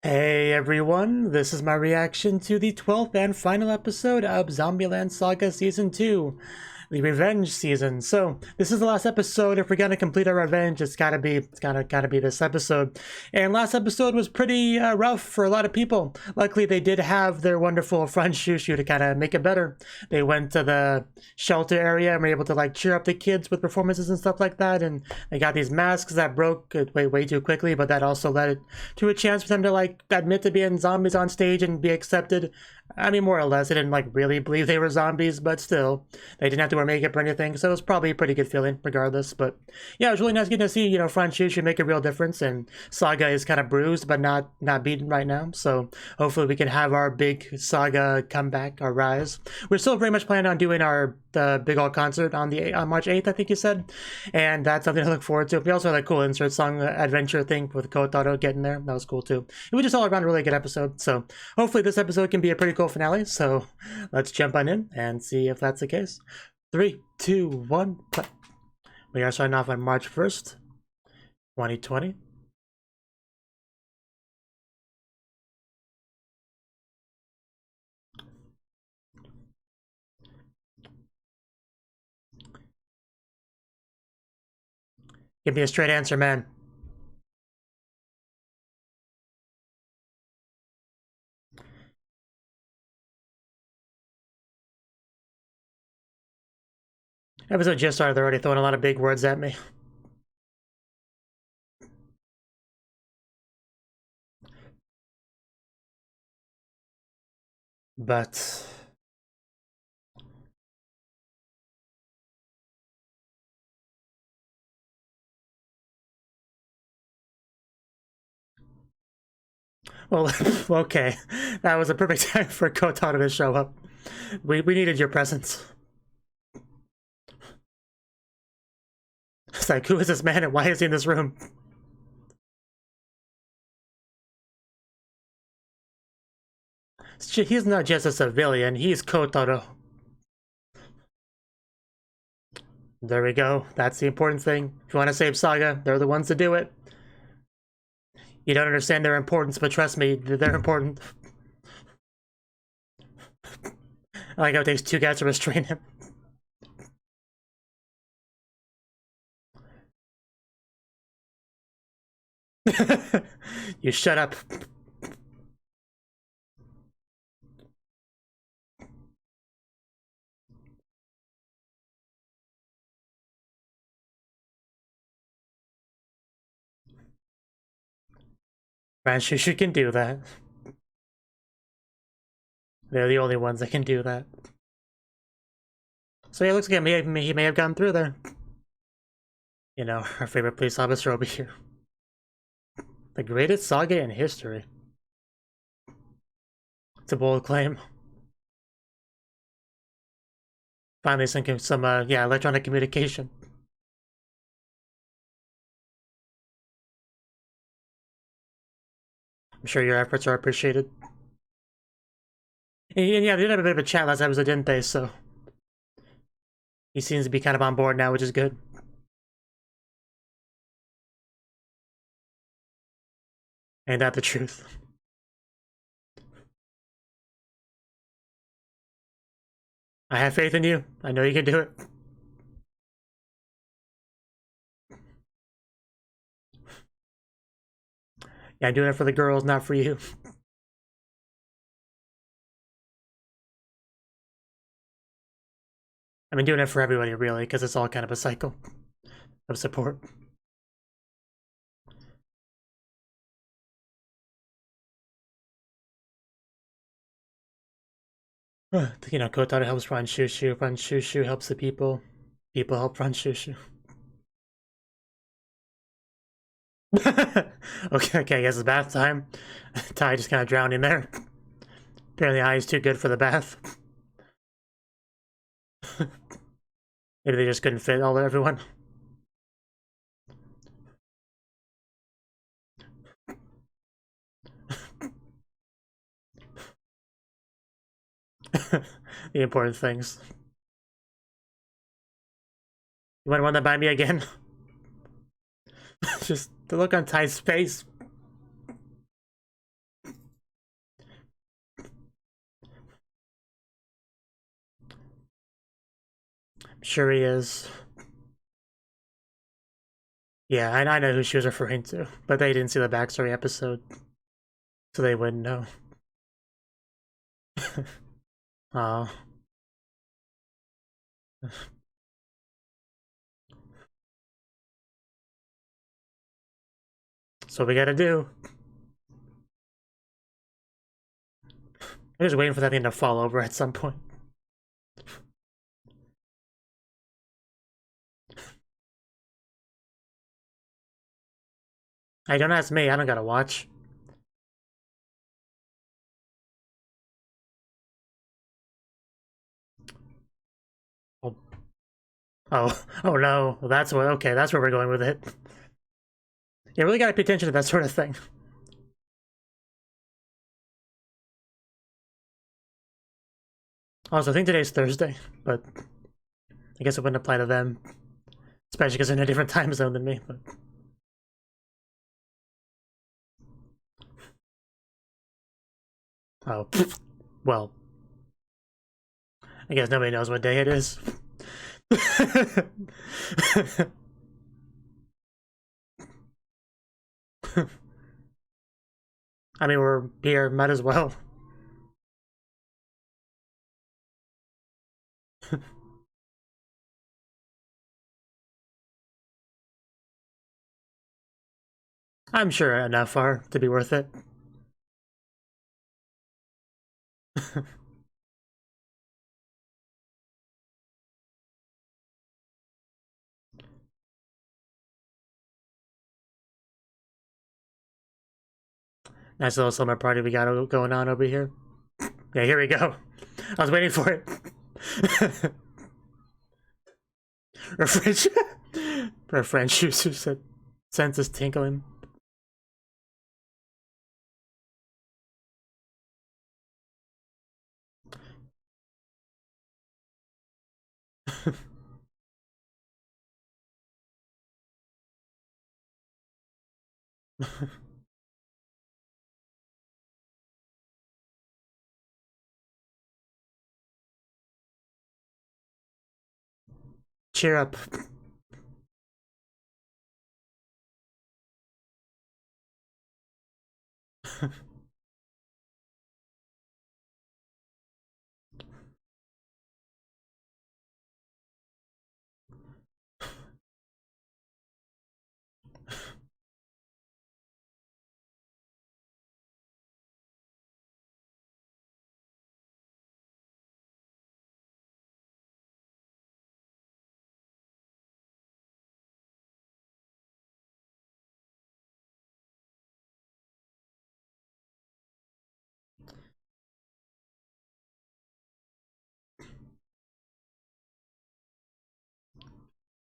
Hey everyone, this is my reaction to the 12th and final episode of Zombieland Saga Season 2, the Revenge Season. So, this is the last episode. If we're gonna complete our revenge, it's gotta be this episode. And last episode was pretty rough for a lot of people. Luckily, they did have their wonderful front shoo to kind of make it better. They went to the shelter area and were able to like cheer up the kids with performances and stuff like that. And they got these masks that broke way too quickly, but that also led to a chance for them to like admit to being zombies on stage and be accepted. I mean, more or less, they didn't like really believe they were zombies, but still, they didn't have to wear makeup or anything, so it was probably a pretty good feeling regardless. But yeah, it was really nice getting to see, you know, front shoo make a real difference, and Saga is kind of bruised but not beaten right now. So hopefully we can have our big Saga comeback, our rise. We're still very much planning on doing the big all concert on March 8th, I think you said, and that's something to look forward to. We also had a cool insert song adventure thing with Kotaro getting there. That was cool too. It was just all around a really good episode. So hopefully this episode can be a pretty cool finale. So let's jump on in and see if that's the case. 3, 2, 1, play. We are starting off on March 1st, 2020. Give me a straight answer, man. Episode just started, they're already throwing a lot of big words at me. But well, okay. That was a perfect time for Kotaro to show up. We needed your presence. It's like, who is this man and why is he in this room? He's not just a civilian, he's Kotaro. There we go. That's the important thing. If you want to save Saga, they're the ones to do it. You don't understand their importance, but trust me, they're important. I like how it takes 2 guys to restrain him. You shut up. Buensuceso can do that. They're the only ones that can do that. So yeah, it looks like he may have gone through there. You know, our favorite police officer over here. The greatest saga in history. It's a bold claim. Finally, some electronic communication. I'm sure your efforts are appreciated. And yeah, they did have a bit of a chat last episode, didn't they? So he seems to be kind of on board now, which is good. Ain't that the truth? I have faith in you. I know you can do it. Yeah, I'm doing it for the girls, not for you. I've been doing it for everybody, really, because it's all kind of a cycle of support. You know, Kotaro helps run Shushu helps the people help run Shushu. okay, I guess it's bath time. Ty just kind of drowned in there. Apparently, eye is too good for the bath. Maybe they just couldn't fit everyone. The important things. You want to run that by me again? Just the look on Ty's face. Sure he is. Yeah, and I know who she was referring to, but they didn't see the backstory episode, so they wouldn't know. Oh. That's what we gotta do. I'm just waiting for that thing to fall over at some point. Hey, don't ask me, I don't gotta watch. Oh, oh no. Well, that's what, okay, that's where we're going with it. You really gotta pay attention to that sort of thing. Also, I think today's Thursday, but I guess it wouldn't apply to them. Especially because they're in a different time zone than me, but... Oh, well. I guess nobody knows what day it is. I mean, we're here, might as well. I'm sure enough are to be worth it. Nice little summer party we got going on over here. Yeah, here we go. I was waiting for it. Our friend Shusu said, senses tinkling. Cheer up.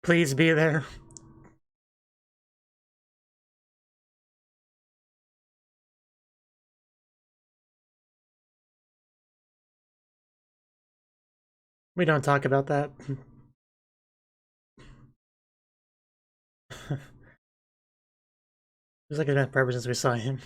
Please be there. We don't talk about that. It's like it's been forever since we saw him.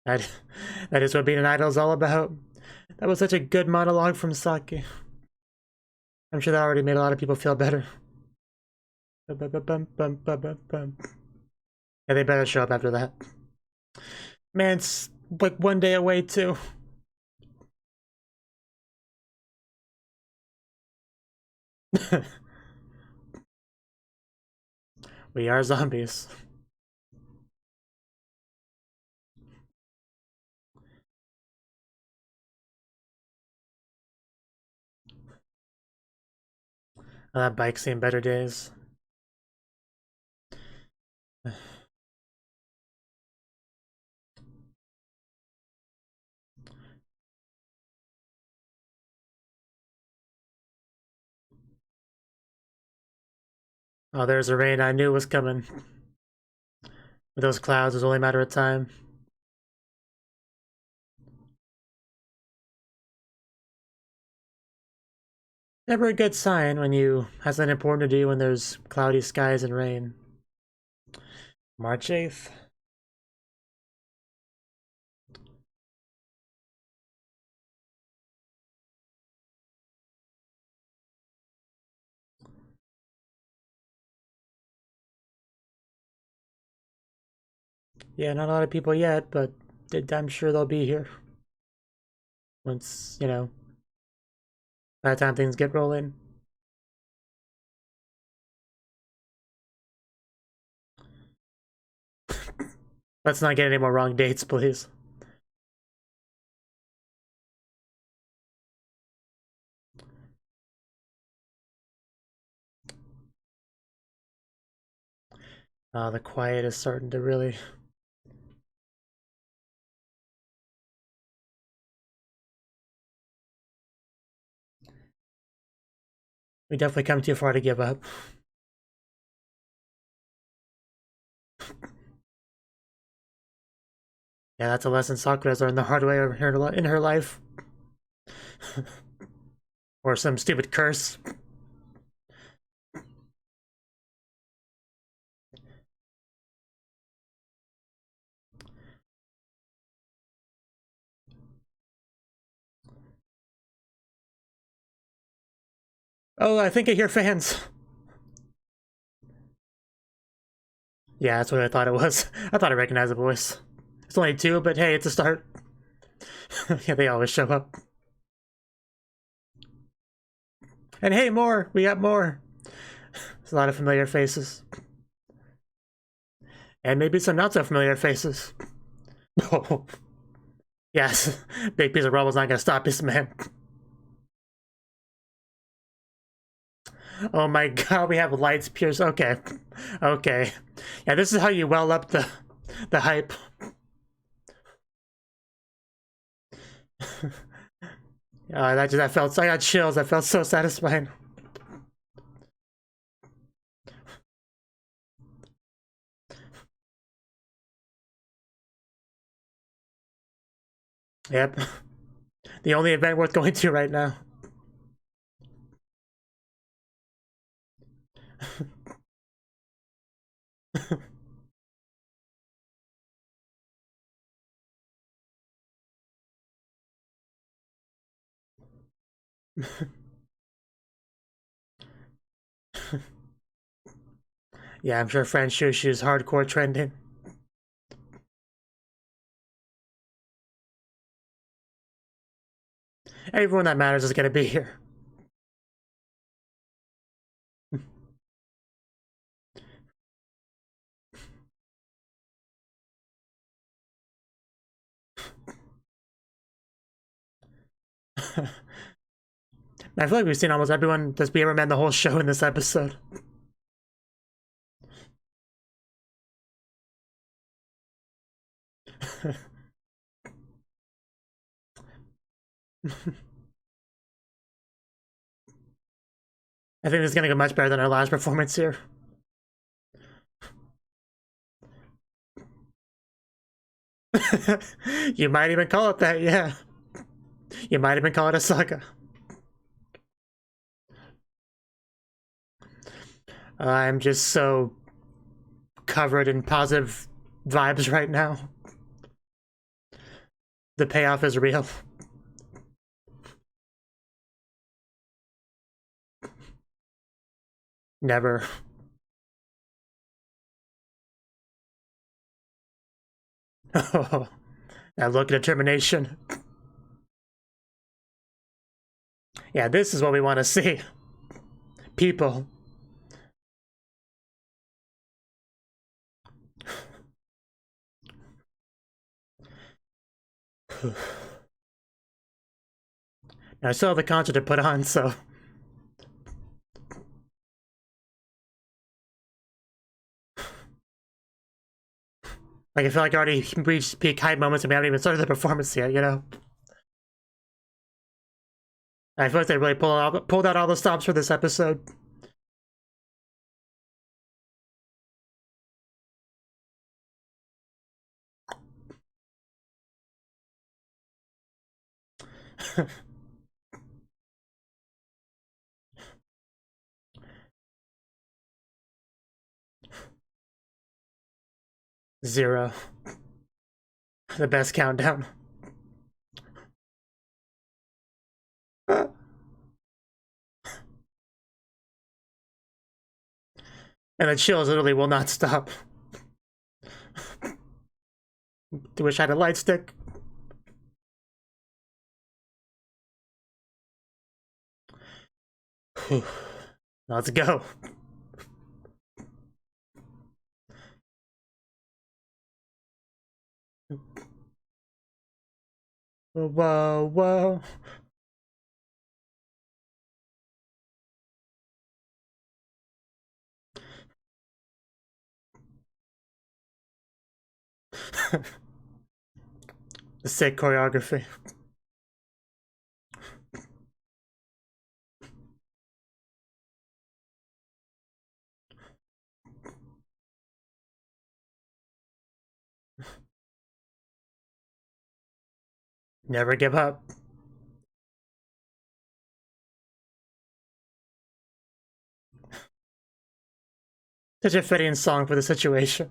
that, that is what being an idol is all about. That was such a good monologue from Saki. I'm sure that already made a lot of people feel better. Yeah, they better show up after that. Man, it's like one day away too. We are zombies. Oh, that bike's seen better days. Oh, there's a rain I knew was coming. With those clouds, it's only a matter of time. Never a good sign when you have something important to do when there's cloudy skies and rain. March 8th. Yeah, not a lot of people yet, but I'm sure they'll be here. Once, you know, by the time things get rolling. Let's not get any more wrong dates, please. The quiet is starting to really... We definitely come too far to give up. Yeah, that's a lesson Sakura's learned the hard way in her life. Or some stupid curse. Oh, I think I hear fans. Yeah, that's what I thought it was. I thought I recognized the voice. It's only 2, but hey, it's a start. Yeah, they always show up. And hey, more! We got more! There's a lot of familiar faces. And maybe some not so familiar faces. Oh. Yes, big piece of rubble's not gonna stop this man. Oh my god, we have lights pierce. Okay. Okay. Yeah, this is how you well up the hype. That felt, I got chills. That felt so satisfying. Yep. The only event worth going to right now. Yeah, I'm sure French Shushu is hardcore trending. Everyone that matters is gonna be here. I feel like we've seen almost everyone that's we ever met in the whole show in this episode. I think this is gonna go much better than our last performance here. You might even call it that, yeah. You might even call it a saga. I'm just so covered in positive vibes right now. The payoff is real. Never. Oh, that look of determination. Yeah, this is what we want to see. People. I still have the concert to put on, so... Like, I feel like I already reached peak hype moments and we haven't even started the performance yet, you know? I feel like they really pulled out all the stops for this episode. 0. The best countdown. And the chills literally will not stop. I wish I had a light stick. Let's go. Whoa, whoa. The sick choreography. Never give up. Such a fitting song for the situation.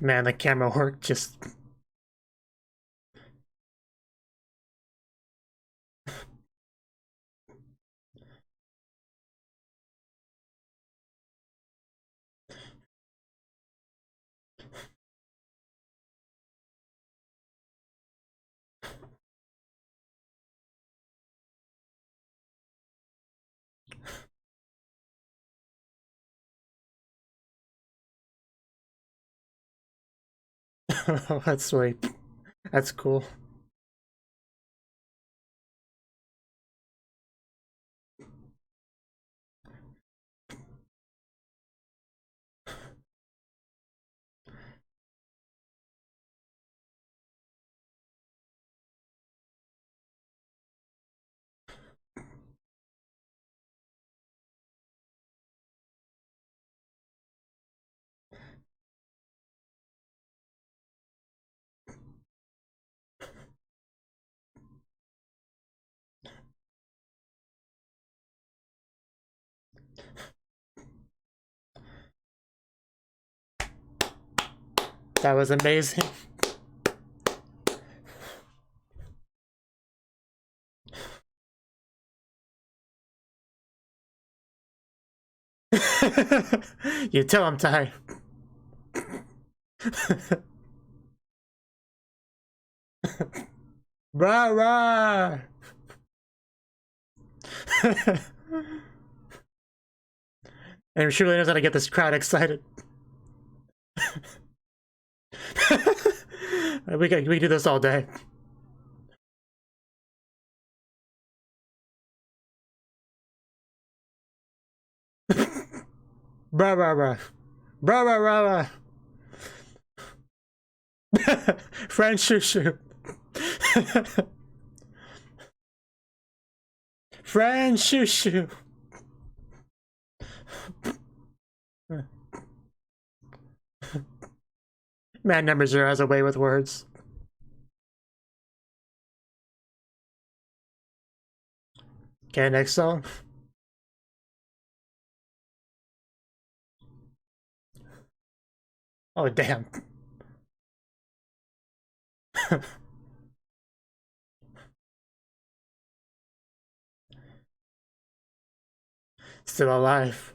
Man, the camera work just... Oh, that's sweet. That's cool. That was amazing. You tell him, Ty. Rah rah. And she really knows how to get this crowd excited. we can do this all day. Brah rah rah. Brah rah rah rah. French shoo shoo. French shoo shoo. Man, number 0 has a way with words. Okay, next song. Oh, damn. Still alive.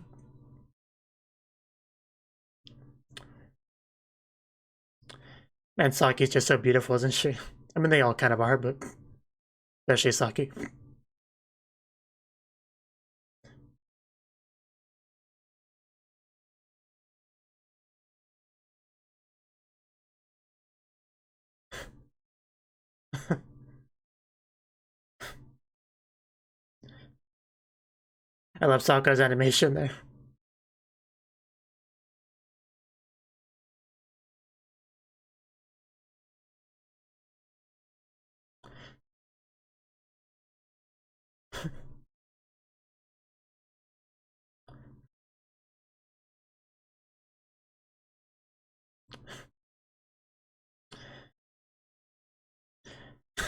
And Saki's just so beautiful, isn't she? I mean, they all kind of are, but especially Saki. I love Sokka's animation there.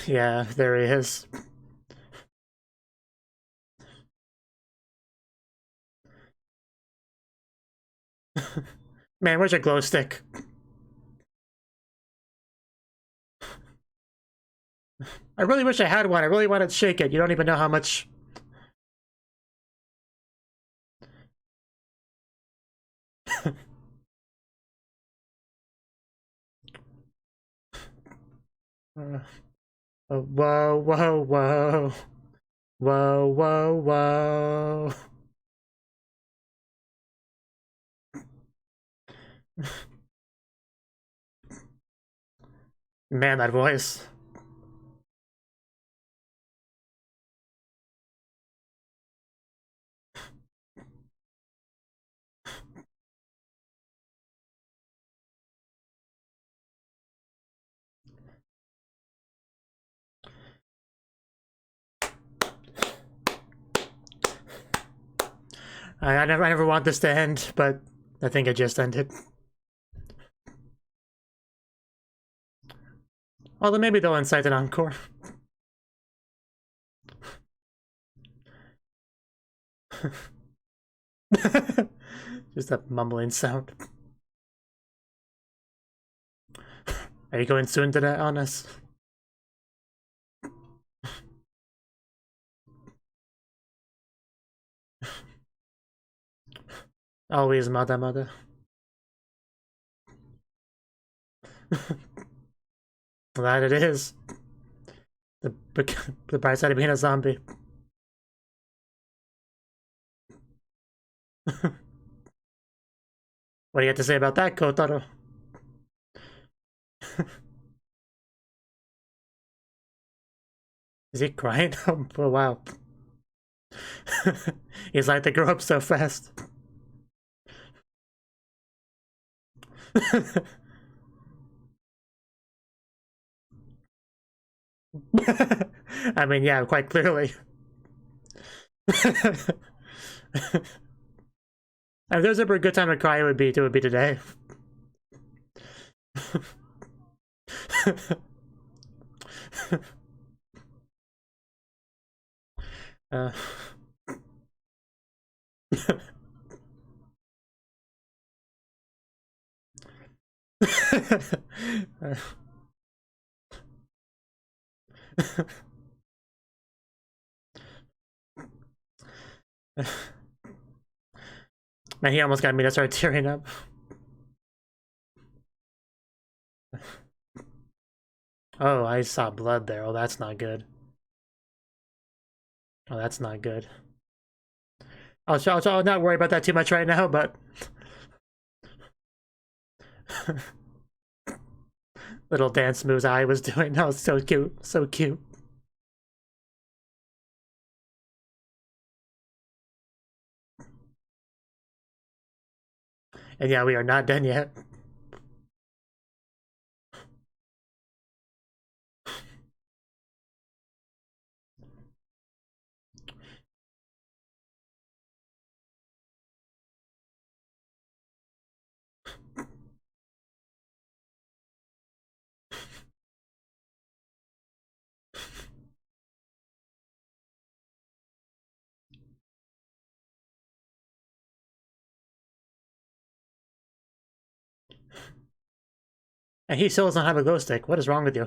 Yeah, there he is. Man, where's your glow stick? I really wish I had one. I really wanted to shake it. You don't even know how much... Whoa, whoa, whoa. Whoa, whoa, whoa. Man, that voice. I never want this to end, but I think it just ended. Although maybe they'll incite an encore. Just that mumbling sound. Are you going soon to that on us? Always mother. That it is. The bright side of being a zombie. What do you have to say about that, Kotaro? Is he crying? Oh, wow. He's like, they grow up so fast. I mean, yeah, quite clearly. If there's ever a good time to cry, it would be today. Man, he almost got me to start tearing up. Oh, I saw blood there. Oh, that's not good. Oh, that's not good. I'll not worry about that too much right now, but... Little dance moves I was doing. That was so cute. So cute. And yeah, we are not done yet. And he still doesn't have a glow stick. What is wrong with you?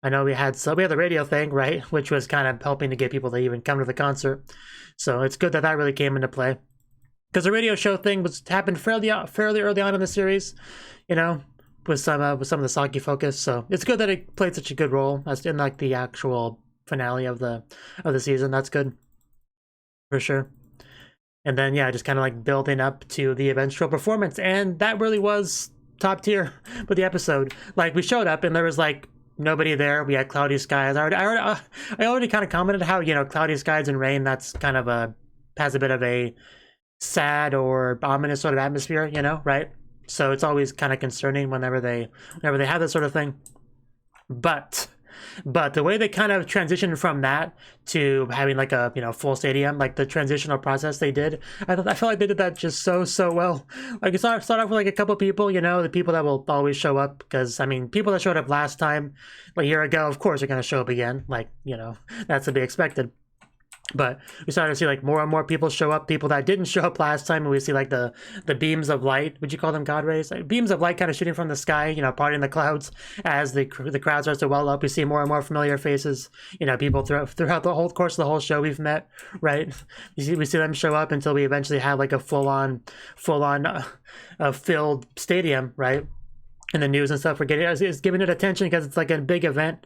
I know we had the radio thing, right, which was kind of helping to get people to even come to the concert. So it's good that that really came into play, because the radio show thing happened fairly early on in the series, you know, with some of the Saki focus. So it's good that it played such a good role as in like the actual finale of the season. That's good for sure. And then yeah, just kind of like building up to the eventual performance, and that really was top tier with the episode. Like we showed up and there was like nobody there. We had cloudy skies. I already kind of commented how, you know, cloudy skies and rain, that's kind of has a bit of a sad or ominous sort of atmosphere, you know, right? So it's always kind of concerning whenever they have this sort of thing. But the way they kind of transitioned from that to having like a, you know, full stadium, like the transitional process they did, I felt like they did that just so well. Like you start off with like a couple people, you know, the people that will always show up, because I mean, people that showed up last time, like a year ago, of course are going to show up again, like, you know, that's to be expected. But we started to see like more and more people show up, people that didn't show up last time, and we see like the beams of light, would you call them god rays? Like beams of light kind of shooting from the sky, you know, parting the clouds as the crowd starts to well up. We see more and more familiar faces, you know, people throughout the whole course of the whole show we've met, right? We see them show up until we eventually have like a full-on filled stadium, right? And the news and stuff is giving it attention because it's like a big event.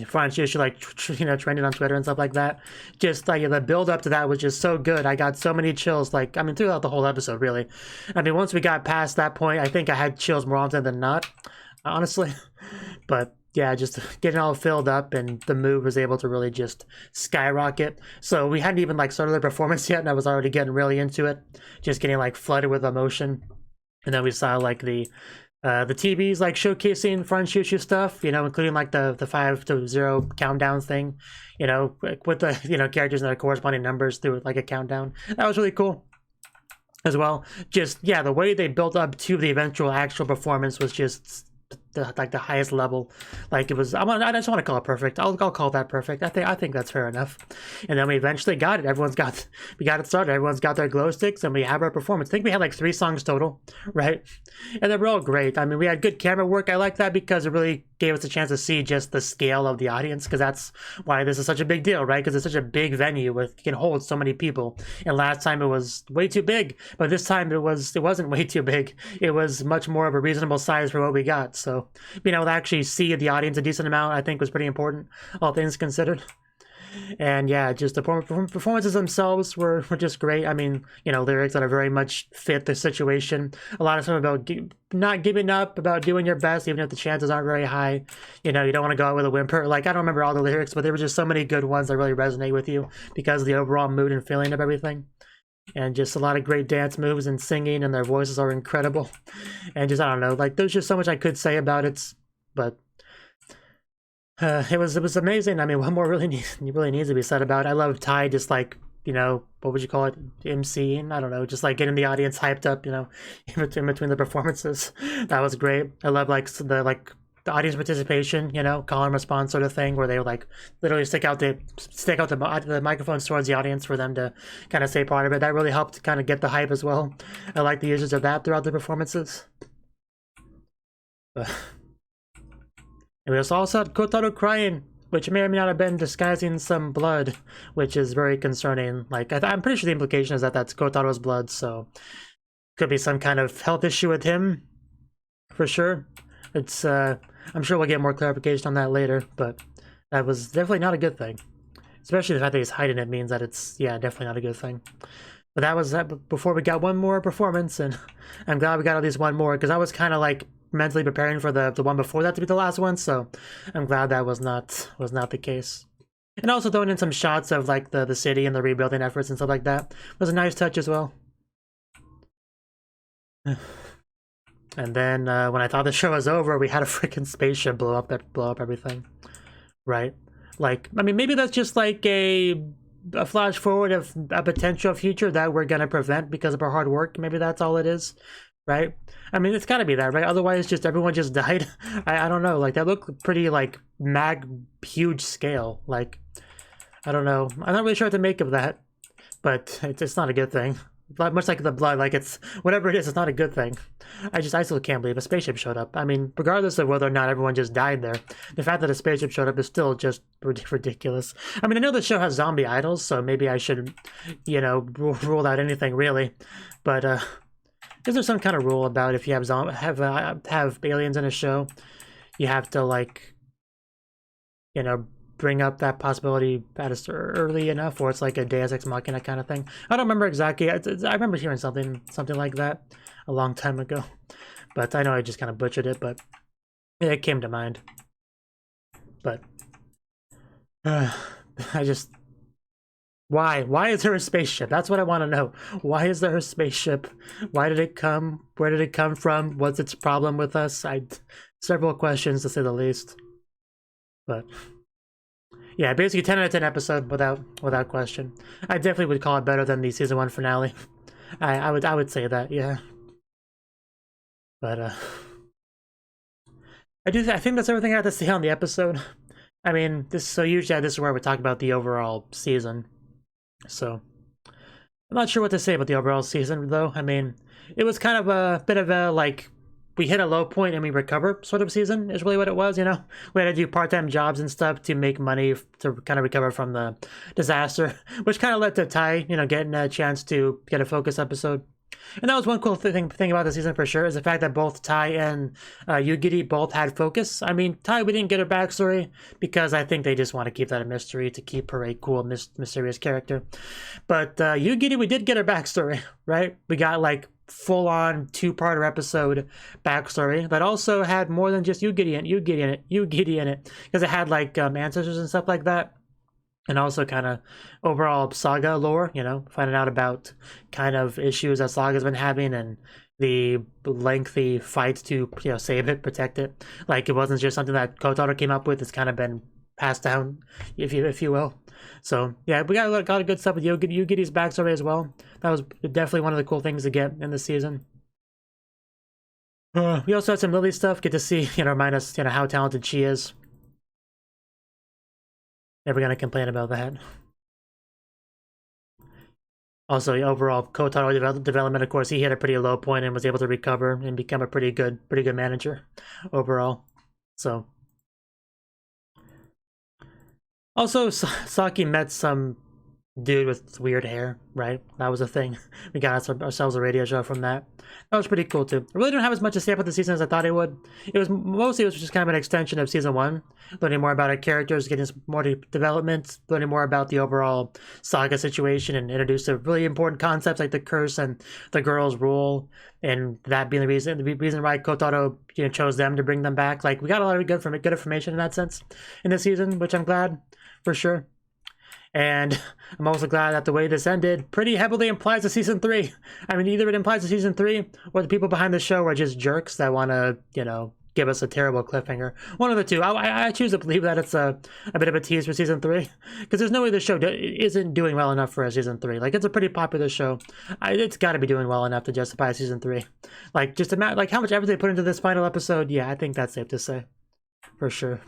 French issue, like, you know, trending on Twitter and stuff like that. Just like the build up to that was just so good. I got so many chills, like, I mean, throughout the whole episode, really. I mean, once we got past that point, I think I had chills more often than not, honestly. But yeah, just getting all filled up, and the mood was able to really just skyrocket. So we hadn't even like started the performance yet, and I was already getting really into it, just getting like flooded with emotion. And then we saw like the TVs like showcasing front shoo stuff, you know, including like the 5-0 countdown thing, you know, with the, you know, characters and their corresponding numbers through like a countdown. That was really cool as well. Just yeah, the way they built up to the eventual actual performance was just like the highest level. Like it was, I just want to call it perfect. I'll call that perfect. I think that's fair enough. And then we eventually got it. We got it started. Everyone's got their glow sticks, and we have our performance. I think we had like 3 songs total, right? And they were all great. I mean, we had good camera work. I like that because it really gave us a chance to see just the scale of the audience, because that's why this is such a big deal, right? Because it's such a big venue with can hold so many people. And last time it was way too big, but this time it wasn't way too big. It was much more of a reasonable size for what we got. So being able to actually see the audience a decent amount, I think, was pretty important, all things considered. And yeah, just the performances themselves were just great. I mean, you know, lyrics that are very much fit the situation. A lot of stuff about not giving up, about doing your best, even if the chances aren't very high. You know, you don't want to go out with a whimper. Like, I don't remember all the lyrics, but there were just so many good ones that really resonate with you because of the overall mood and feeling of everything. And just a lot of great dance moves and singing, and their voices are incredible. And just, I don't know, like, there's just so much I could say about it, but it was amazing. I mean, what more really needs to be said about it? I love Ty just like, you know, what would you call it, MCing? I don't know, just like getting the audience hyped up, you know, in between the performances. That was great. I love like the audience participation, you know, call and response sort of thing, where they would like literally stick out the microphones towards the audience for them to kind of say part of it. That really helped kind of get the hype as well. I like the usage of that throughout the performances. And we also had Kotaro crying, which may or may not have been disguising some blood, which is very concerning. Like, I'm pretty sure the implication is that that's Kotaro's blood, so could be some kind of health issue with him, for sure. It's, I'm sure we'll get more clarification on that later, but that was definitely not a good thing. Especially the fact that he's hiding it means that it's, yeah, definitely not a good thing. But that was that before we got one more performance, and I'm glad we got at least one more, because I was kind of like mentally preparing for the one before that to be the last one, so I'm glad that was not the case. And also throwing in some shots of like the city and the rebuilding efforts and stuff like that was a nice touch as well. And then when I thought the show was over, we had a freaking spaceship blow up everything, right? Like, I mean, maybe that's just like a flash forward of a potential future that we're gonna prevent because of our hard work. Maybe that's all it is, right? I mean, it's gotta be that, right? Otherwise, just everyone just died. I don't know. Like, that looked pretty like huge scale. Like, I don't know. I'm not really sure what to make of that, but it's not a good thing. much like the blood, like it's whatever it is, it's not a good thing. I still can't believe a spaceship showed up. I mean, regardless of whether or not everyone just died there, the fact that a spaceship showed up is still just ridiculous. I mean, I know the show has zombie idols, so maybe I should, you know, rule out anything really. But is there some kind of rule about if you have aliens in a show, you have to, like, you know, bring up that possibility early enough, or it's like a Deus Ex Machina kind of thing? I don't remember exactly. I remember hearing something like that a long time ago, but I know I just kind of butchered it, but it came to mind. But why is there a spaceship? That's what I want to know. Why is there a spaceship? Why did it come? Where did it come from? What's its problem with us? Several questions, to say the least. But yeah, basically 10 out of 10 episode without question. I definitely would call it better than the season 1 finale. I would say that, yeah. But I think that's everything I have to say on the episode. I mean, usually this is where we talk about the overall season. So I'm not sure what to say about the overall season, though. I mean, it was kind of a bit of a, like, we hit a low point and we recover sort of season is really what it was, you know? We had to do part-time jobs and stuff to make money to kind of recover from the disaster, which kind of led to Tai, you know, getting a chance to get a focus episode. And that was one cool thing about the season for sure, is the fact that both Tai and Yuki both had focus. I mean, Tai, we didn't get her backstory because I think they just want to keep that a mystery to keep her a cool, mysterious character. But Yuki, we did get her backstory, right? We got, like, full-on 2-parter episode backstory that also had more than just Yuki in it, because it had, like, ancestors and stuff like that. And also kind of overall Saga lore, you know, finding out about kind of issues that Saga's been having and the lengthy fight to, you know, save it, protect it. Like, it wasn't just something that Kotaro came up with. It's kind of been passed down, if you will. So yeah, we got a lot of good stuff with Yuki's backstory as well. That was definitely one of the cool things to get in this season. We also had some Lily stuff. Get to see, you know, remind us, you know, how talented she is. Never gonna complain about that. Also, overall Kotaro development, of course, he hit a pretty low point and was able to recover and become a pretty good manager overall. So also, Saki met some dude with weird hair, right? That was a thing. We got ourselves a radio show from that. That was pretty cool too. I really don't have as much to say about the season as I thought it would. It was just kind of an extension of season 1, learning more about our characters, getting more development, learning more about the overall Saga situation, and introduced some really important concepts like the curse and the girl's rule, and that being the reason why Kotaro, you know, chose them to bring them back. Like, we got a lot of good information in that sense in this season, which I'm glad for sure. And I'm also glad that the way this ended pretty heavily implies a season 3. I mean, either it implies a season 3, or the people behind the show are just jerks that want to, you know, give us a terrible cliffhanger. One of the two. I choose to believe that it's a bit of a tease for season 3, because there's no way the show isn't doing well enough for a season 3. Like, it's a pretty popular show. It's got to be doing well enough to justify a season 3. Like, just imagine, like, how much effort they put into this final episode. Yeah, I think that's safe to say, for sure.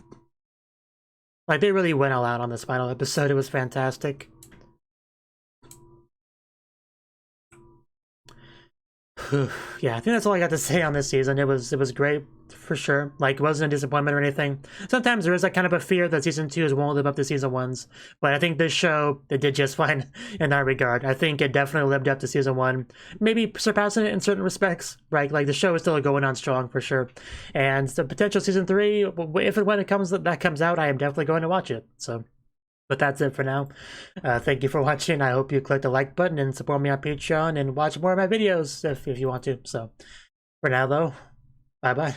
Like, they really went all out on this final episode. It was fantastic. Yeah, I think that's all I got to say on this season. It was great, for sure. Like, it wasn't a disappointment or anything. Sometimes there is that kind of a fear that season 2 won't live up to season 1's. But I think this show, it did just fine in that regard. I think it definitely lived up to season 1. Maybe surpassing it in certain respects, right? Like, the show is still going on strong, for sure. And the potential season 3, if and when it comes out, I am definitely going to watch it. So, but that's it for now. Thank you for watching. I hope you click the like button and support me on Patreon and watch more of my videos if you want to. So, for now, though, bye-bye.